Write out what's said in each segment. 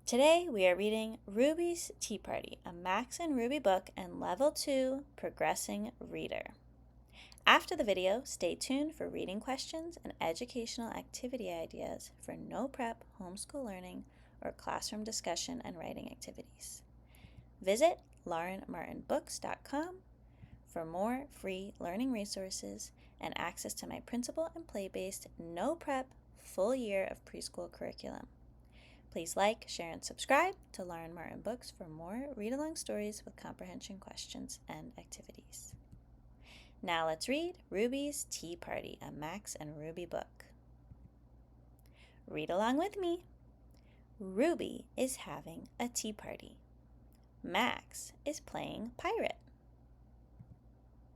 Today we are reading Ruby's Tea Party, a Max and Ruby book and Level 2 Progressing Reader. After the video, stay tuned for reading questions and educational activity ideas for no prep, homeschool learning, or classroom discussion and writing activities. Visit laurenmartinbooks.com for more free learning resources and access to my principal and play-based no prep full year of preschool curriculum. Please like, share, and subscribe to Lauren Martin Books for more read-along stories with comprehension questions and activities. Now let's read Ruby's Tea Party, a Max and Ruby book. Read along with me. Ruby is having a tea party. Max is playing pirate.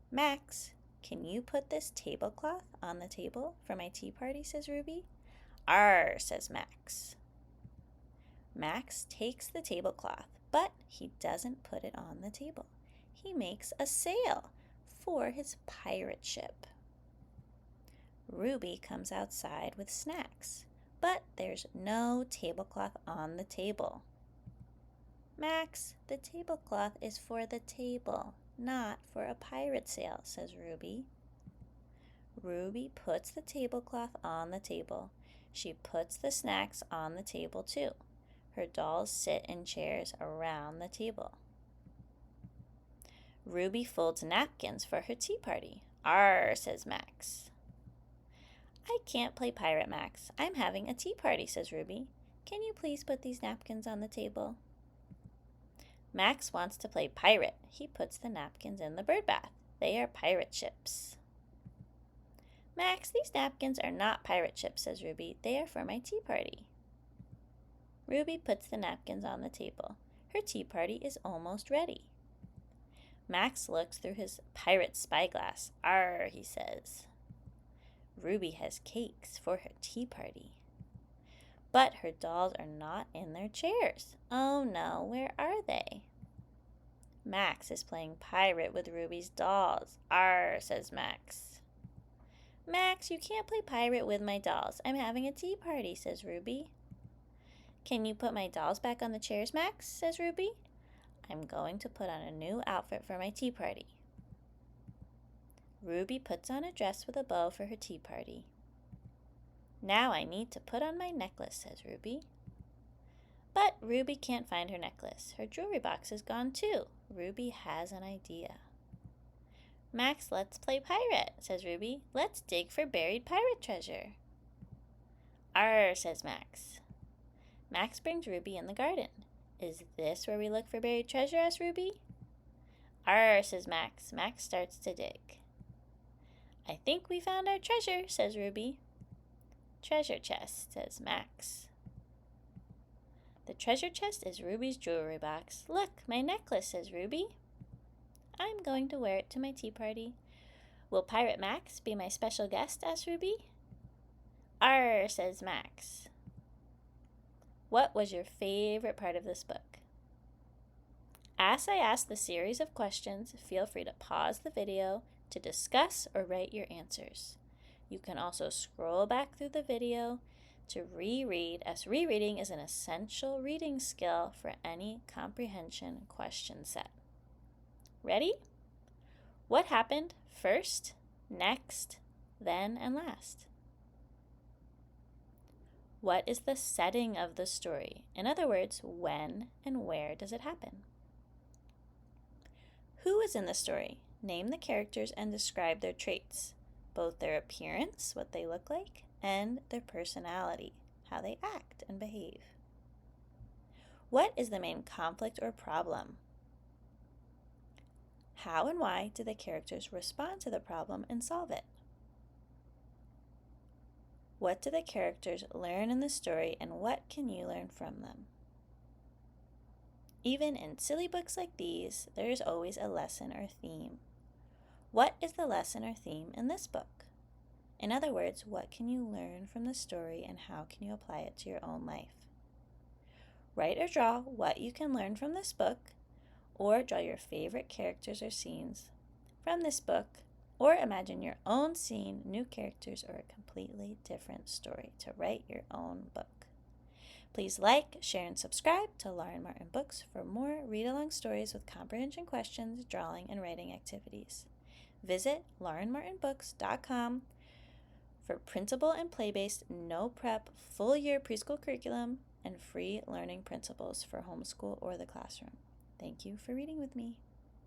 Max, can you put this tablecloth on the table for my tea party, says Ruby. Arr, says Max. Max takes the tablecloth, but he doesn't put it on the table. He makes a sail for his pirate ship. Ruby comes outside with snacks, but there's no tablecloth on the table. Max, the tablecloth is for the table, not for a pirate sail, says Ruby. Ruby puts the tablecloth on the table. She puts the snacks on the table too. Her dolls sit in chairs around the table. Ruby folds napkins for her tea party. Arr, says Max. I can't play pirate, Max. I'm having a tea party, says Ruby. Can you please put these napkins on the table? Max wants to play pirate. He puts the napkins in the bird bath. They are pirate ships. Max, these napkins are not pirate ships, says Ruby. They are for my tea party. Ruby puts the napkins on the table. Her tea party is almost ready. Max looks through his pirate spyglass. Arr, he says. Ruby has cakes for her tea party. But her dolls are not in their chairs. Oh no, where are they? Max is playing pirate with Ruby's dolls. Arr, says Max. Max, you can't play pirate with my dolls. I'm having a tea party, says Ruby. Can you put my dolls back on the chairs, Max? Says Ruby. I'm going to put on a new outfit for my tea party. Ruby puts on a dress with a bow for her tea party. Now I need to put on my necklace, says Ruby. But Ruby can't find her necklace. Her jewelry box is gone too. Ruby has an idea. Max, let's play pirate, says Ruby. Let's dig for buried pirate treasure. Arr, says Max. Max brings Ruby in the garden. Is this where we look for buried treasure? Asks Ruby. Arr, says Max. Max starts to dig. I think we found our treasure, says Ruby. Treasure chest, says Max. The treasure chest is Ruby's jewelry box. Look, my necklace, says Ruby. I'm going to wear it to my tea party. Will Pirate Max be my special guest? Asks Ruby. Arr, says Max. What was your favorite part of this book? As I ask the series of questions, feel free to pause the video to discuss or write your answers. You can also scroll back through the video to reread, as rereading is an essential reading skill for any comprehension question set. Ready? What happened first, next, then, and last? What is the setting of the story? In other words, when and where does it happen? Who is in the story? Name the characters and describe their traits, both their appearance, what they look like, and their personality, how they act and behave. What is the main conflict or problem? How and why do the characters respond to the problem and solve it? What do the characters learn in the story, and what can you learn from them? Even in silly books like these, there is always a lesson or theme. What is the lesson or theme in this book? In other words, what can you learn from the story and how can you apply it to your own life? Write or draw what you can learn from this book, or draw your favorite characters or scenes from this book, or imagine your own scene, new characters, or a completely different story to write your own book. Please like, share, and subscribe to Lauren Martin Books for more read-along stories with comprehension questions, drawing, and writing activities. Visit laurenmartinbooks.com for printable and play-based, no-prep, full-year preschool curriculum and free learning principles for homeschool or the classroom. Thank you for reading with me.